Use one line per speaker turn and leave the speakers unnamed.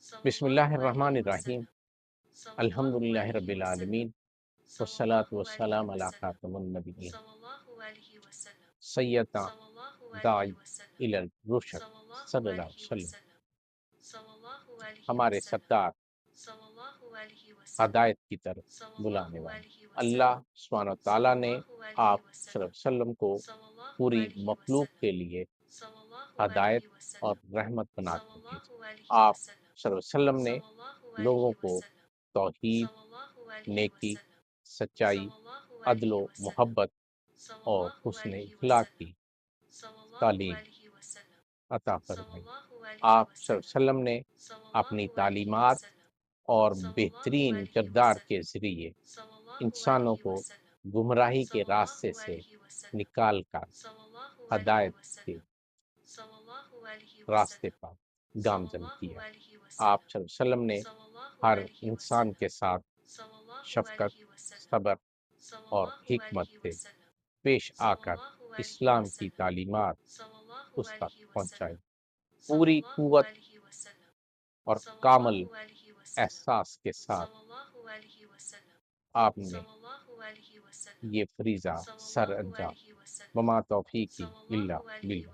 بسم اللہ الرحمن الرحیم، الحمدللہ رب العالمین، والصلاة والسلام علی خاتم النبیین، سیدنا داعی الی الرشد صلی اللہ علیہ وسلم۔ ہمارے سردار ہدایت کی طرف بلانے والے اللہ سبحانہ وتعالیٰ نے آپ صلی اللہ علیہ وسلم کو پوری مخلوق کے لیے ہدایت اور رحمت بنا کر بھیجا۔ آپ صلی اللہ علیہ وسلم نے لوگوں کو توحید، نیکی، سچائی، عدل و محبت اور حسن اخلاق کی تعلیم عطا فرمائی۔ آپ صلی اللہ علیہ وسلم نے اپنی تعلیمات اور بہترین کردار کے ذریعے انسانوں کو گمراہی کے راستے سے نکال کر ہدایت کے راستے پر گامزن کیا۔ آپ صلی اللہ علیہ وسلم نے ہر انسان کے ساتھ شفقت، صبر اور حکمت سے پیش آ کر اسلام کی تعلیمات اس تک پہنچائی۔ پوری قوت اور کامل احساس کے ساتھ آپ نے یہ فریضہ سر انجام۔ وما توفیقی الا باللہ۔